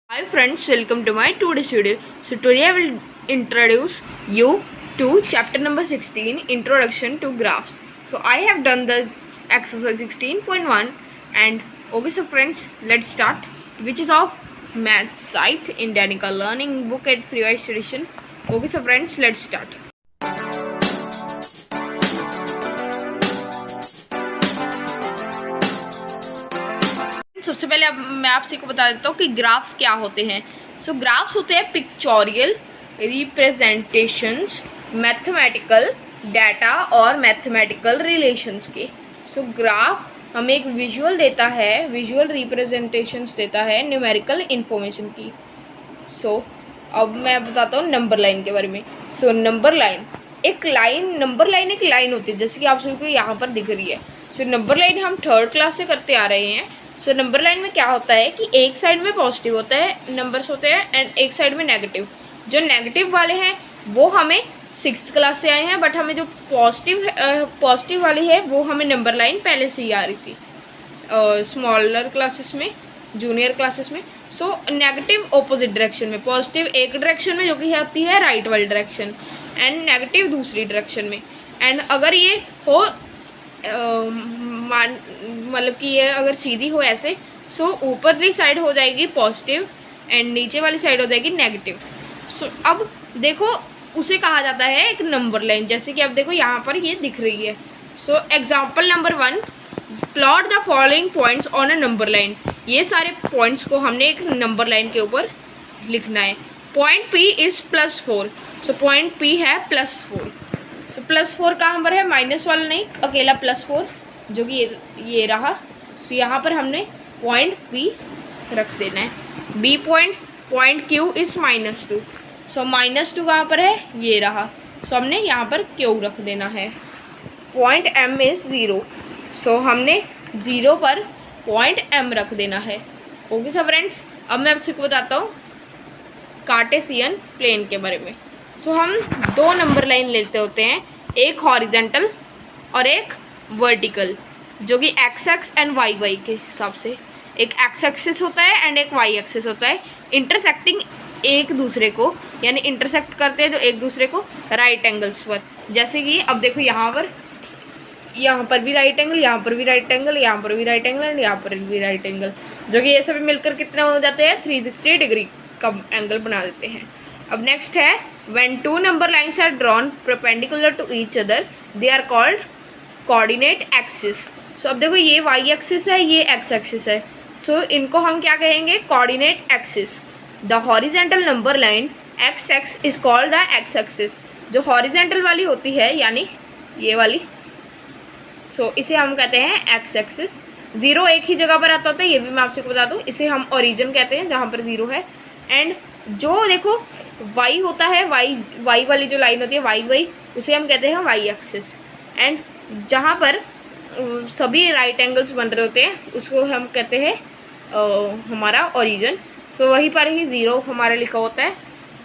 Hi friends, welcome to my 2D studio. So today I will introduce you to chapter number 16, Introduction to Graphs. So I have done the exercise 16.1 and okay, so friends, let's start, which is of math site Indianica learning book at free edition. Okay, so friends, let's start. सबसे पहले अब मैं आपसे को बता देता हूँ कि ग्राफ्स क्या होते हैं. सो ग्राफ्स होते हैं पिक्चोरियल रिप्रेजेंटेशंस मैथमेटिकल डाटा और मैथमेटिकल रिलेशंस के. सो ग्राफ हमें एक विजुअल देता है, विजुअल रिप्रेजेंटेशंस देता है न्यूमेरिकल इन्फॉर्मेशन की. सो अब मैं बताता हूँ नंबर लाइन के बारे में. सो नंबर लाइन एक लाइन, नंबर लाइन एक लाइन होती है जैसे कि आप सभी को यहाँ पर दिख रही है. सो नंबर लाइन हम थर्ड क्लास से करते आ रहे हैं. सो नंबर लाइन में क्या होता है कि एक साइड में पॉजिटिव होता है, नंबर्स होते हैं, एंड एक साइड में नेगेटिव. जो नेगेटिव वाले हैं वो हमें सिक्स्थ क्लास से आए हैं, बट हमें जो पॉजिटिव वाली है वो हमें नंबर लाइन पहले से ही आ रही थी स्मॉलर क्लासेस में, जूनियर क्लासेस में. सो नेगेटिव ऑपोजिट डायरेक्शन में, पॉजिटिव एक डायरेक्शन में जो कि आती है राइट वाली डायरेक्शन, एंड नेगेटिव दूसरी डायरेक्शन में. एंड अगर ये हो मतलब कि ये अगर सीधी हो ऐसे, सो ऊपरली साइड हो जाएगी पॉजिटिव एंड नीचे वाली साइड हो जाएगी नेगेटिव. सो अब देखो उसे कहा जाता है एक नंबर लाइन, जैसे कि अब देखो यहाँ पर ये दिख रही है. So example number 1, plot the following points on a number line. ये सारे पॉइंट्स को हमने एक नंबर लाइन के ऊपर लिखना है. Point P is +4. So point P है +4. सो +4 का नंबर है, माइनस वाला नहीं, अकेला +4 जो कि ये रहा. सो यहाँ पर हमने पॉइंट P रख देना है. B point Q is -2. सो -2 कहाँ पर है, ये रहा. सो हमने यहाँ पर Q रख देना है. Point M is 0. सो हमने 0 पर पॉइंट M रख देना है. ओके सो फ्रेंड्स, अब मैं आपसे बताता हूँ कार्टेशियन प्लेन के बारे में. सो हम दो नंबर लाइन लेते होते हैं, एक हॉरिजेंटल और एक वर्टिकल, जो कि X X and Y Y के हिसाब से. एक एक्स एक्सिस होता है एंड एक वाई एक्सिस होता है, इंटरसेक्टिंग एक दूसरे को, यानी इंटरसेक्ट करते हैं जो एक दूसरे को राइट एंगल्स पर. जैसे कि अब देखो यहाँ पर भी राइट एंगल, यहाँ पर भी राइट एंगल, यहाँ पर भी राइट एंगल एंड यहाँ पर भी राइट एंगल, जो कि ये सभी मिलकर कितने हो जाते हैं, 360 डिग्री का एंगल बना देते हैं. अब नेक्स्ट है, when two number lines are drawn perpendicular to each other they are called coordinate axis. So अब देखो ये वाई एक्सिस है, ये एक्स एक्सिस है. सो इनको हम क्या कहेंगे, coordinate axis. The horizontal number line x x is called the x axis. जो हॉरिजेंटल वाली होती है यानी ये वाली, सो इसे हम कहते हैं एक्स एक्सिस. 0 एक ही जगह पर आता होता है, ये भी मैं आपसे बता दूँ. इसे हम ओरिजिन कहते हैं जहाँ पर 0 है. एंड जो देखो वाई होता है, वाई वाली जो लाइन होती है वाई, उसे हम कहते हैं वाई एक्सिस. एंड जहाँ पर सभी राइट एंगल्स बन रहे होते हैं उसको हम कहते हैं हमारा ओरिजिन. सो वहीं पर ही 0 हमारा लिखा होता है.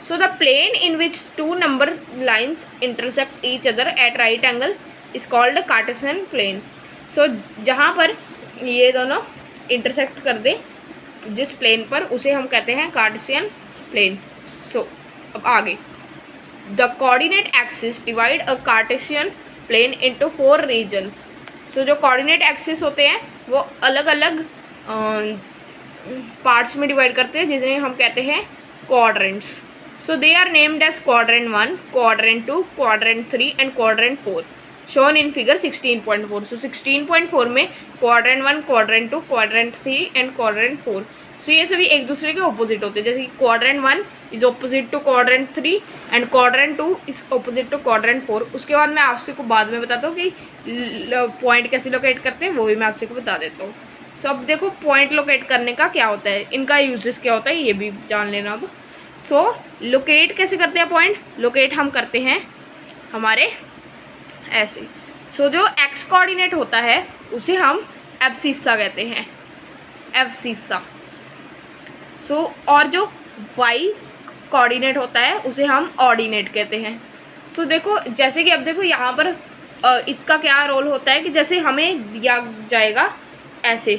So the plane in which two number lines intersect each other at right angle is called Cartesian plane. So जहाँ पर ये दोनों इंटरसेक्ट कर दे जिस प्लेन पर, उसे हम कहते हैं कार्टेशियन प्लेन. सो अब आगे, the coordinate axis divide a Cartesian plane into 4 regions. So जो कोऑर्डिनेट एक्सिस होते हैं वो अलग अलग पार्ट्स में डिवाइड करते हैं, जिन्हें हम कहते हैं quadrants. So they are named as quadrant 1, quadrant 2, quadrant 3 and quadrant 4 shown in figure 16.4. So 16.4 में quadrant 1, quadrant 2, quadrant 3 and quadrant 4. So ये सभी एक दूसरे के ऑपोजिट होते हैं, जैसे कि quadrant 1 is opposite to quadrant 3 and quadrant 2 is opposite to quadrant 4. उसके बाद मैं आपसे को बाद में बताता हूँ कि पॉइंट कैसे लोकेट करते हैं, वो भी मैं आपसे को बता देता हूँ. सो अब देखो पॉइंट लोकेट करने का क्या होता है, इनका यूजेस क्या होता है, ये भी जान लेना अब. सो लोकेट कैसे करते हैं पॉइंट, लोकेट हम करते हैं हमारे ऐसे. सो जो एक्स कोऑर्डिनेट होता है उसे हम एब्सिसा कहते हैं, एब्सिसा. सो और जो वाई कोऑर्डिनेट होता है उसे हम ऑर्डिनेट कहते हैं. सो देखो जैसे कि अब देखो यहाँ पर इसका क्या रोल होता है कि जैसे हमें दिया जाएगा ऐसे,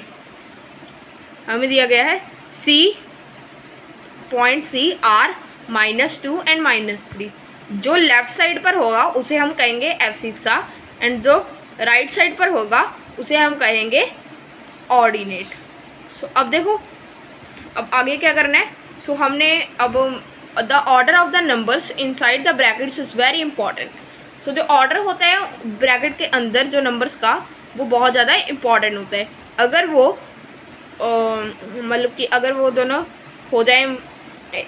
हमें दिया गया है C point C are -2 and -3। जो लेफ्ट साइड पर होगा उसे हम कहेंगे एब्सिस्सा एंड जो राइट साइड पर होगा उसे हम कहेंगे ऑर्डिनेट। सो अब देखो अब आगे क्या करना है। सो हमने अब the order of the numbers inside the brackets is very important. So जो ऑर्डर होता है ब्रैकेट के अंदर जो नंबर्स का वो बहुत ज़्यादा इंपॉर्टेंट होता है। अगर वो मतलब कि अगर वो दोनों हो जाए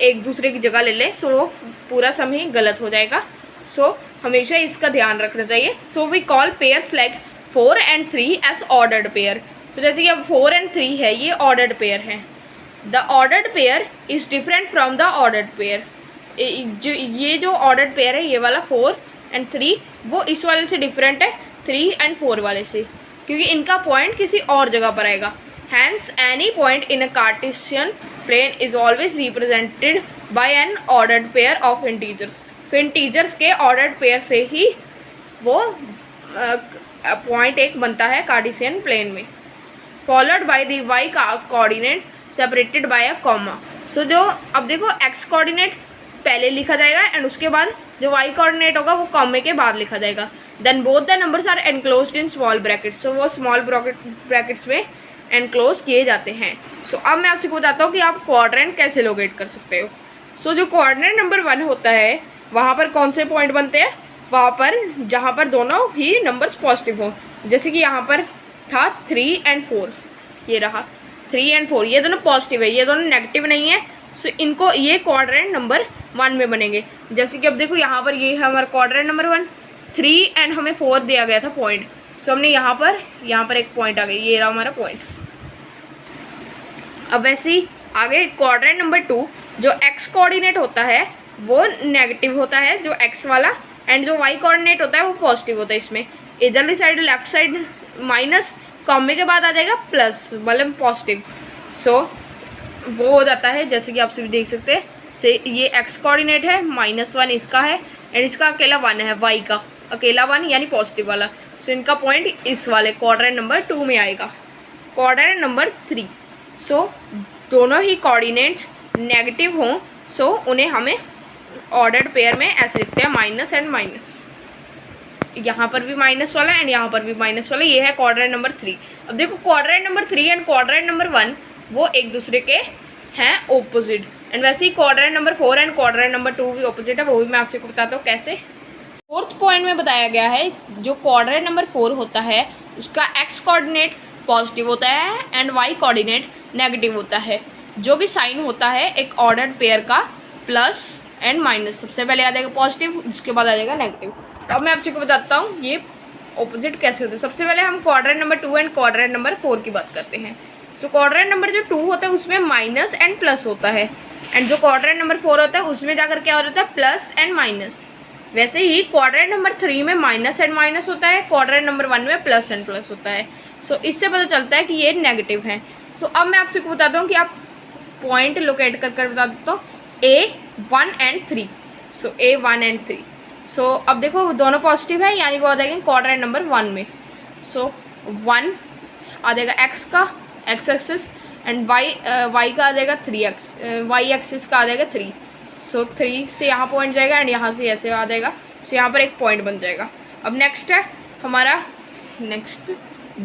एक दूसरे की जगह ले ले सो वो पूरा सम ही गलत हो जाएगा। सो हमेशा इसका ध्यान रखना चाहिए। So we call pairs like 4 and 3 as ordered pair. So जैसे कि अब 4 and 3 है ये ऑर्डर्ड पेयर है। The ordered pair is different from the ordered pair. जो ऑर्डर्ड पेयर है ये वाला 4 and 3 वो इस वाले से डिफरेंट है 3 and 4 वाले से, क्योंकि इनका पॉइंट किसी और जगह पर आएगा। Hence any point in a Cartesian plane is always represented by an ordered pair of integers. So integers के ऑर्डर्ड पेयर से ही वो पॉइंट एक बनता है कार्टेशियन प्लेन में। Followed by the y coordinate separated by a comma. So जो अब देखो एक्स कोऑर्डिनेट पहले लिखा जाएगा एंड उसके बाद जो वाई कोऑर्डिनेट होगा वो कॉमे के बाद लिखा जाएगा। Then both the numbers are enclosed in small brackets. So वो स्मॉल ब्रैकेट्स में एनक्लोज किए जाते हैं। सो अब मैं आपसे बताता हूँ कि आप क्वाड्रेंट कैसे लोकेट कर सकते हो। सो जो क्वाड्रेंट नंबर 1 होता है वहाँ पर कौन से पॉइंट बनते हैं, वहाँ पर जहाँ पर दोनों ही नंबर्स पॉजिटिव हों। जैसे कि यहाँ पर था 3 and 4, ये रहा 3 and 4, ये दोनों पॉजिटिव है, ये दोनों नेगेटिव नहीं है। सो इनको ये क्वाड्रेंट नंबर 1 में बनेंगे। जैसे कि अब देखो यहाँ पर ये है हमारा क्वाड्रेंट नंबर 1, 3 and हमें 4 दिया गया था पॉइंट। सो हमने यहाँ पर एक पॉइंट आ गई, ये रहा हमारा पॉइंट। अब वैसे ही आगे क्वाड्रेंट नंबर 2 जो एक्स कोऑर्डिनेट होता है वो नेगेटिव होता है जो एक्स वाला, एंड जो वाई कोऑर्डिनेट होता है वो पॉजिटिव होता है। इसमें इधरली साइड लेफ्ट साइड माइनस, कॉमे के बाद आ जाएगा प्लस, मतलब पॉजिटिव। सो वो हो जाता है जैसे कि आप सभी देख सकते हैं। से ये एक्स कोऑर्डिनेट है, -1 इसका है एंड इसका अकेला 1 है, वाई का अकेला 1 यानी पॉजिटिव वाला। सो इनका पॉइंट इस वाले क्वाड्रेंट नंबर 2 में आएगा। क्वाड्रेंट नंबर 3, सो दोनों ही कोऑर्डिनेट्स नेगेटिव हों सो उन्हें हमें ऑर्डर्ड पेयर में ऐसे लिखते हैं माइनस एंड माइनस। यहाँ पर भी माइनस वाला एंड यहाँ पर भी माइनस वाला, ये है क्वाड्रेंट नंबर 3। अब देखो quadrant number 3 and quadrant number 1 वो एक दूसरे के हैं ओपोजिट, एंड वैसे ही quadrant number 4 and quadrant number 2 भी ओपोजिट है। वो भी मैं आपसे को बताता हूँ कैसे। फोर्थ पॉइंट में बताया गया है जो क्वाड्रेंट नंबर 4 होता है उसका एक्स कोऑर्डिनेट पॉजिटिव होता है एंड वाई कोऑर्डिनेट नेगेटिव होता है। जो भी साइन होता है एक ऑर्डर्ड पेयर का प्लस एंड माइनस, सबसे पहले आ जाएगा पॉजिटिव उसके बाद आ जाएगा नेगेटिव। तो अब मैं आपसे को बताता हूँ ये ऑपोजिट कैसे होते हैं। सबसे पहले हम quadrant number 2 and quadrant number 4 की बात करते हैं। सो क्वाड्रेंट नंबर जो 2 होता है उसमें माइनस एंड प्लस होता है, एंड जो क्वाड्रेंट नंबर 4 होता है उसमें जाकर क्या हो जाता है प्लस एंड माइनस। वैसे ही क्वाड्रेंट नंबर 3 में माइनस एंड माइनस होता है, क्वाड्रेंट नंबर 1 में प्लस एंड प्लस होता है। सो इससे पता चलता है कि ये नेगेटिव है। सो अब मैं आपसे को बताता हूँ कि आप पॉइंट लोकेट कर बता देता हूँ A1 and 3। So A1 and 3। सो अब देखो दोनों पॉजिटिव है यानी वो आ जाएंगे क्वाड्रेंट नंबर 1 में। सो 1 आ जाएगा एक्स का एक्स एक्सिस एंड वाई का आ जाएगा 3x, वाई एक्सिस का आ जाएगा 3। सो 3 से यहाँ पॉइंट जाएगा एंड यहाँ से ऐसे आ जाएगा। सो यहाँ पर एक पॉइंट बन जाएगा। अब नेक्स्ट है हमारा नेक्स्ट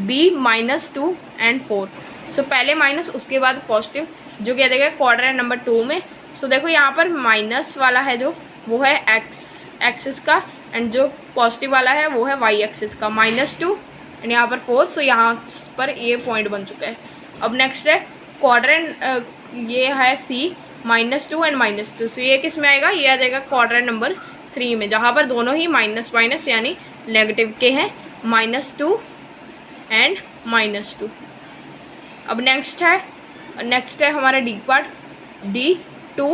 B -2 and 4। सो पहले माइनस उसके बाद पॉजिटिव जो क्या देगा क्वाड्रेंट नंबर 2 में। सो देखो यहाँ पर माइनस वाला है जो वो है एक्स एक्सिस का एंड जो पॉजिटिव वाला है वो है वाई एक्सिस का, -2 एंड यहाँ पर 4। सो यहाँ पर ये पॉइंट बन चुका है। अब नेक्स्ट है क्वाड्रेंट ये है C -2 एंड -2। सो ये किस में आएगा, ये आ जाएगा क्वाड्रेंट नंबर 3 में जहाँ पर दोनों ही माइनस माइनस यानी नेगेटिव के हैं, -2 एंड -2। अब नेक्स्ट है हमारा डी पार्ट D2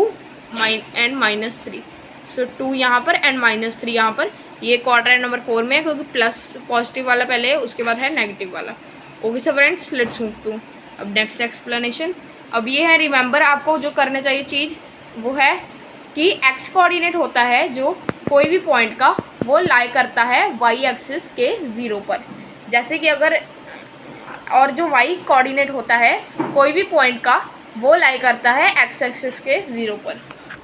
एंड -3। सो 2 यहाँ पर एंड -3 यहाँ पर, ये क्वाड्रेंट नंबर 4 में है क्योंकि प्लस पॉजिटिव वाला पहले है उसके बाद है नेगेटिव वाला। Okay so friends let's move to अब नेक्स्ट एक्सप्लेनेशन। अब ये है रिमेंबर आपको जो करना चाहिए चीज़ वो है कि एक्स कोऑर्डिनेट होता है जो कोई भी पॉइंट का वो लाई करता है वाई एक्सिस के 0 पर। जैसे कि अगर और जो वाई कोऑर्डिनेट होता है कोई भी पॉइंट का वो लाई करता है एक्स एक्सिस के 0 पर।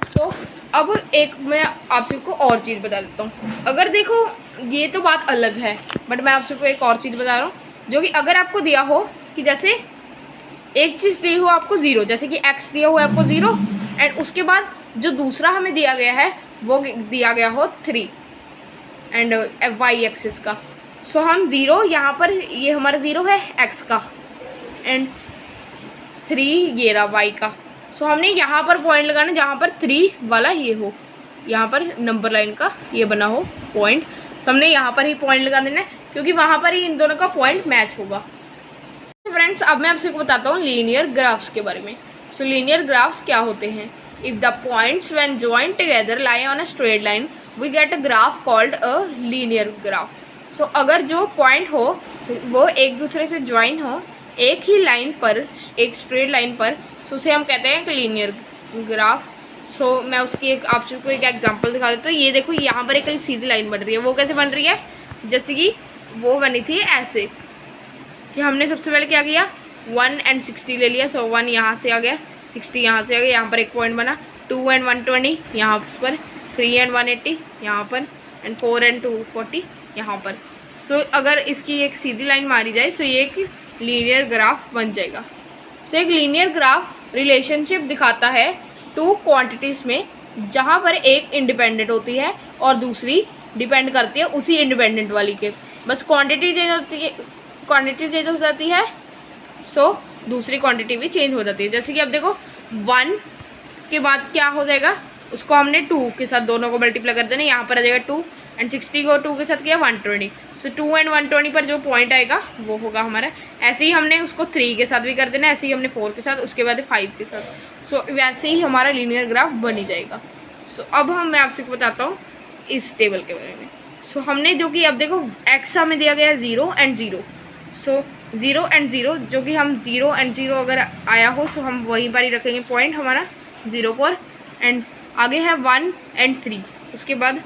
सो अब एक मैं आप सबको और चीज़ बता देता हूँ। अगर देखो ये तो बात अलग है, बट मैं आप सबको एक और चीज़ बता रहा हूँ, जो कि अगर आपको दिया हो कि जैसे एक चीज़ दी हो आपको 0, जैसे कि x दिया हुआ है आपको 0, एंड उसके बाद जो दूसरा हमें दिया गया है वो दिया गया हो 3 एंड y एक्सिस का। सो हम 0 यहाँ पर, ये हमारा 0 है x का, एंड 3 ये रहा y का। सो हमने यहाँ पर पॉइंट लगाना जहाँ पर 3 वाला ये हो, यहाँ पर नंबर लाइन का ये बना हो पॉइंट। सो हमने यहाँ पर ही पॉइंट लगा देना है, क्योंकि वहाँ पर ही इन दोनों का पॉइंट मैच होगा। फ्रेंड्स, अब मैं आपसे बताता हूँ लीनियर ग्राफ्स के बारे में। सो लीनियर ग्राफ्स क्या होते हैं? If the points when joined together lie on a straight line we get a graph called a linear graph. So अगर जो पॉइंट हो वो एक दूसरे से ज्वाइन हो एक ही लाइन पर, एक स्ट्रेट लाइन पर, सो उसे हम कहते हैं कि लीनियर ग्राफ। सो मैं उसकी एक आप सबको एक एग्जांपल दिखा देता हूँ। ये देखो यहाँ पर एक सीधी लाइन बन रही है, वो कैसे बन रही है? जैसे कि वो बनी थी ऐसे कि हमने सबसे पहले क्या किया, 1 and 60 ले लिया। सो 1 यहाँ से आ गया, 60 यहाँ से आ गया, यहाँ पर एक पॉइंट बना, 2 and 120 यहाँ पर, 3 and 180 यहाँ पर, एंड 4 and 240 यहाँ पर। सो अगर इसकी एक सीधी लाइन मारी जाए तो ये एक लीनियर ग्राफ बन जाएगा। सो एक लीनियर ग्राफ रिलेशनशिप दिखाता है टू क्वांटिटीज़ में, जहाँ पर एक इंडिपेंडेंट होती है और दूसरी डिपेंड करती है उसी इंडिपेंडेंट वाली के। बस क्वांटिटी चेंज होती है, क्वांटिटी चेंज हो जाती है, सो दूसरी क्वांटिटी भी चेंज हो जाती है। जैसे कि अब देखो 1 के बाद क्या हो जाएगा, उसको हमने 2 के साथ दोनों को मल्टीप्लाई कर देना, यहाँ पर आ जाएगा 2, एंड 60 को 2 के साथ किया 120। सो 2 and 120 पर जो पॉइंट आएगा वो होगा हमारा। ऐसे ही हमने उसको 3 के साथ भी कर देना, ऐसे ही हमने 4 के साथ, उसके बाद 5 के साथ। सो वैसे ही हमारा लीनियर ग्राफ बनी जाएगा। सो अब मैं आपसे बताता हूँ इस टेबल के बारे में। सो हमने जो कि अब देखो x हमें दिया गया है 0 and 0। सो 0 and 0, जो कि हम 0 and 0 अगर आया हो सो हम वहीं पर ही रखेंगे पॉइंट हमारा 0 पर, एंड आगे है 1 and 3, उसके बाद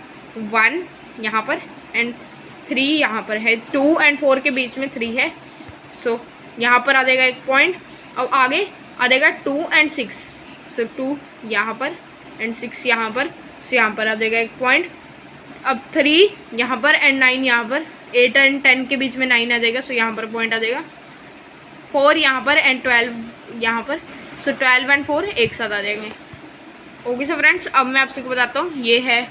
1 यहाँ पर एंड 3 यहाँ पर है, 2 and 4 के बीच में 3 है। सो यहाँ पर आ जाएगा एक पॉइंट। अब आगे आ जाएगा 2 and 6, सो 2 यहाँ पर एंड 6 यहाँ पर, सो यहाँ पर आ जाएगा एक पॉइंट। अब 3 यहाँ पर एंड 9 यहाँ पर, 8 and 10 के बीच में 9 आ जाएगा, सो यहाँ पर पॉइंट आ जाएगा। 4 यहाँ पर एंड 12 यहाँ पर, सो 12 and 4 एक साथ आ जाएंगे। ओके सो फ्रेंड्स, अब मैं आपसे को बताता हूँ, ये है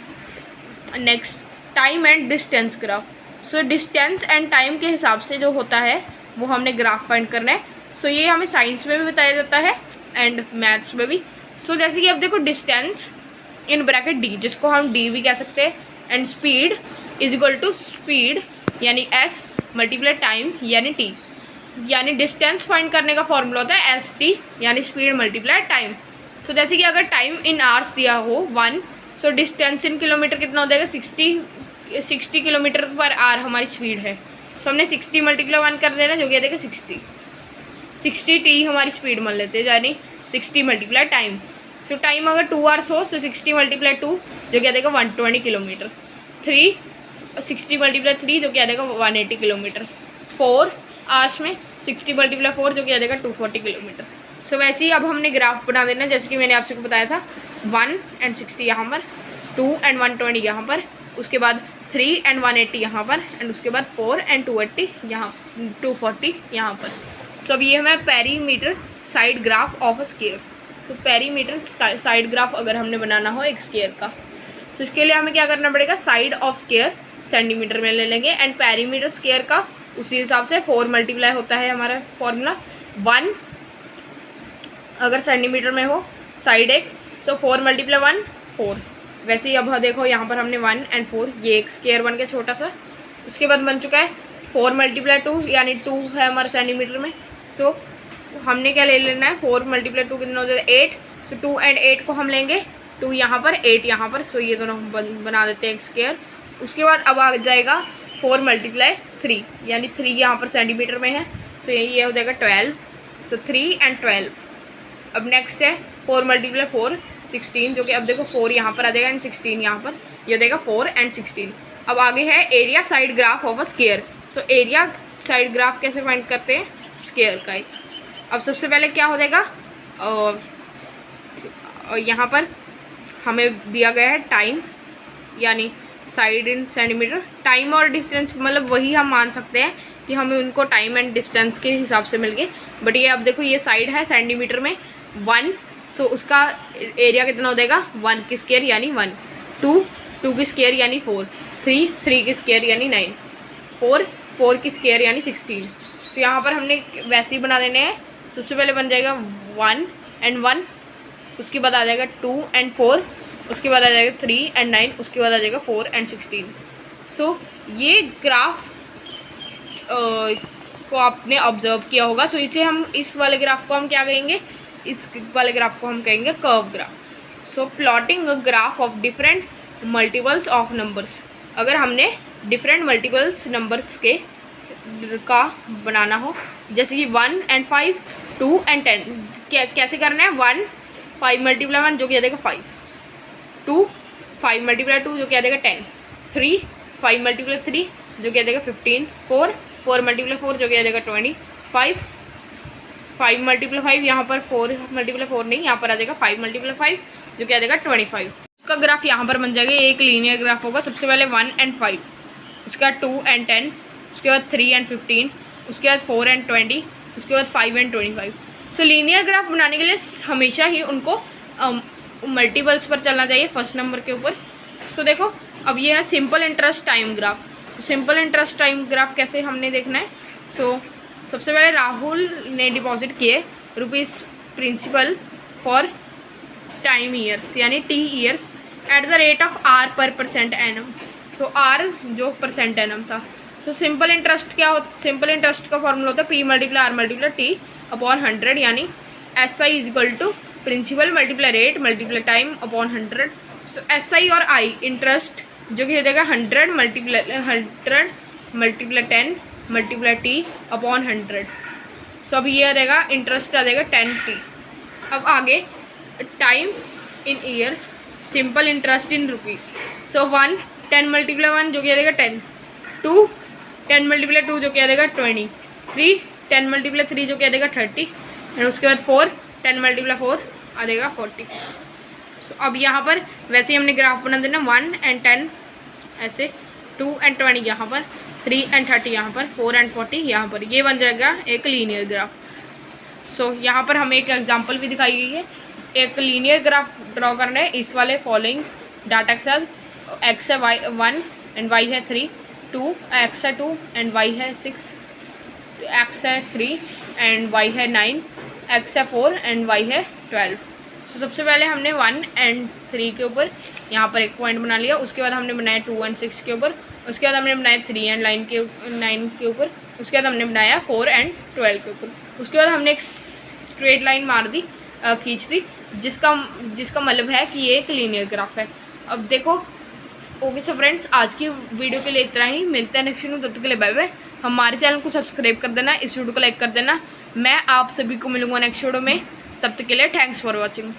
next time and distance graph. So distance and time के हिसाब से जो होता है वो हमने ग्राफ फाइंड करना है। सो ये हमें साइंस में भी बताया जाता है एंड मैथ्स में भी। सो जैसे कि अब देखो डिस्टेंस इन ब्रैकेट डी, जिसको हम डी भी कह सकते हैं, and speed is equal to speed यानी एस मल्टीप्लाई टाइम यानी टी। यानी डिस्टेंस फाइंड करने का फॉर्मूला होता है एस टी यानी स्पीड मल्टीप्लाई टाइम। सो जैसे कि अगर टाइम इन आवर्स दिया हो 1, सो डिस्टेंस इन किलोमीटर कितना हो जाएगा, 60 किलोमीटर पर आवर हमारी स्पीड है। सो हमने 60 मल्टीप्लाई 1 कर देना, जो कि आ जाएगा 60 टी हमारी स्पीड मान लेते हैं, यानी 60 मल्टीप्लाई टाइम। सो टाइम अगर 2 आवर्स हो सो 60 मल्टीप्लाई 2 जो कि आ जाएगा 120 किलोमीटर। 60 मल्टीप्लाई 3 जो कि आ जाएगा 180 किलोमीटर। 4 आवर्स में 60 मल्टीप्लाई 4 जो कि आ जाएगा 240 किलोमीटर। सो वैसे ही अब हमने ग्राफ बना देना, जैसे कि मैंने आपसे को बताया था, 1 and 60 यहाँ पर, 2 and 120 यहाँ पर, उसके बाद 3 and 180 यहाँ पर, एंड उसके बाद 4 and 280 यहाँ 240 यहाँ पर। सो अब ये हमें perimeter side graph of a square. तो पेरीमीटर साइड ग्राफ अगर हमने बनाना हो एक स्क्वायर का, तो इसके लिए हमें क्या करना पड़ेगा, साइड ऑफ स्क्वायर सेंटीमीटर में ले लेंगे, एंड पेरीमीटर स्क्वायर का उसी हिसाब से 4 मल्टीप्लाई होता है हमारा फॉर्मूला। 1 अगर सेंटीमीटर में हो साइड एक, सो 4 मल्टीप्लाई 1 4। वैसे ही अब देखो यहाँ पर हमने 1 and 4, ये एक स्क्वायर बन गया छोटा सा। उसके बाद बन चुका है 4 मल्टीप्लाई 2 यानी 2 है हमारे सेंटीमीटर में। सो हमने क्या ले लेना है, 4 मल्टीप्लाई 2 कितना हो जाएगा 8। सो 2 and 8 को हम लेंगे, 2 यहाँ पर 8 यहाँ पर, सो ये दोनों बना देते हैं एक स्क्वायर। उसके बाद अब आ जाएगा 4 मल्टीप्लाई 3 यानी 3 यहाँ पर सेंटीमीटर में है, सो ये हो जाएगा 12। सो 3 and 12। अब नेक्स्ट है 4 मल्टीप्लाई 4 16, जो कि अब देखो 4 यहाँ पर आ जाएगा एंड 16 यहाँ पर, ये हो जाएगा 4 and 16। अब आगे है area side graph of a square. So area side graph कैसे फाइंड करते हैं, स्क्वायर का ही। अब सबसे पहले क्या हो जाएगा, यहाँ पर हमें दिया गया है टाइम यानी साइड इन सेंटीमीटर। टाइम और डिस्टेंस मतलब वही हम मान सकते हैं कि हमें उनको टाइम एंड डिस्टेंस के हिसाब से मिल गए। बट ये अब देखो ये साइड है सेंटीमीटर में 1, सो उसका एरिया कितना हो जाएगा 1 की स्क्वायर यानी 1, 2 की स्क्वायर यानी 4, 3 की स्क्वायर यानी 9, 4 की स्क्वायर यानी 16। सो यहाँ पर हमने वैसे ही बना देने हैं। सबसे पहले बन जाएगा 1 and 1, उसके बाद आ जाएगा 2 and 4, उसके बाद आ जाएगा 3 and 9, उसके बाद आ जाएगा 4 and 16। सो ये ग्राफ को आपने ऑब्जर्व किया होगा। सो इसे हम इस वाले ग्राफ को हम क्या कहेंगे, इस वाले ग्राफ को हम कहेंगे curve graph. So plotting a graph of different multiples of numbers. अगर हमने डिफरेंट मल्टीपल्स नंबर्स के का बनाना हो, जैसे कि 1 and 5, 2 and 10, कैसे करना है 1 5 × 1 जो कि आ जाएगा 5, 2 5 × 2 जो कि आ जाएगा 10, 3 5 × 3 जो कि आ जाएगा 15, 4 × 4 जो कि आ जाएगा 20, 5 × 5 यहाँ पर 4 × 4 नहीं, यहाँ पर आ जाएगा 5 × 5 जो कि आ जाएगा 25। उसका ग्राफ यहाँ पर बन जाएगा, एक लीनियर ग्राफ होगा। सबसे पहले 1 and 5, उसके बाद 2 and 10, उसके बाद 3 and 15, उसके बाद 4 and 20, उसके बाद 5 and 25। सो लीनियर ग्राफ बनाने के लिए हमेशा ही उनको मल्टीपल्स पर चलना चाहिए फर्स्ट नंबर के ऊपर। सो देखो अब ये है simple interest time graph. So simple interest time graph कैसे हमने देखना है। सो सबसे पहले राहुल ने डिपॉजिट किए rupees principal for time years यानी T years at the rate of R per % annum. So R जो % एनम था। तो सिंपल इंटरेस्ट क्या हो, सिंपल इंटरेस्ट का फॉर्मूला होता है P × R × T अपॉन 100 यानी SI = principal multiply rate multiply time upon 100। So SI और I इंटरेस्ट जो कि हो जाएगा 100 × 10 मल्टीप्लाई T अपॉन 100। सो अब ये आ जाएगा इंटरेस्ट आ जाएगा 10T। अब आगे time in years, simple interest in rupees. सो 1 10 × 1 जो कि आ जाएगा 10, 2 10 × 2 जो कि आ जाएगा 20, 3 10 × 3 जो कि आ जाएगा 30, और उसके बाद 4 10 × 4 आ जाएगा 40। सो अब यहाँ पर वैसे ही हमने ग्राफ बना देना 1 and 10 ऐसे, 2 and 20 यहाँ पर, 3 and 30 यहाँ पर, 4 and 40 यहाँ पर, ये बन जाएगा एक लीनियर ग्राफ। सो यहाँ पर हमें एक एग्जांपल भी दिखाई गई है। एक लीनियर ग्राफ ड्रॉ करना है इस वाले फॉलोइंग डाटा के साथ। x है 1 and y है 3, 2 x है 2 and y है 6, x है 3 and y है 9, x है 4 and y है 12। सो सबसे पहले हमने 1 and 3 के ऊपर यहाँ पर एक पॉइंट बना लिया। उसके बाद हमने बनाया 2 and 6 के ऊपर, उसके बाद हमने बनाया 3 and 9 के ऊपर, उसके बाद हमने बनाया 4 and 12 के ऊपर। उसके बाद हमने एक स्ट्रेट लाइन मार दी, खींच दी, जिसका मतलब है कि ये एक लीनियर ग्राफ है। अब देखो ओके सो फ्रेंड्स, आज की वीडियो के लिए इतना ही। मिलते हैं नेक्स्ट वीडियो, तब तक के लिए बाय बाय। हमारे चैनल को सब्सक्राइब कर देना, इस वीडियो को लाइक कर देना। मैं आप सभी को मिलूंगा नेक्स्ट वीडियो में, तब तक के लिए थैंक्स फॉर वॉचिंग।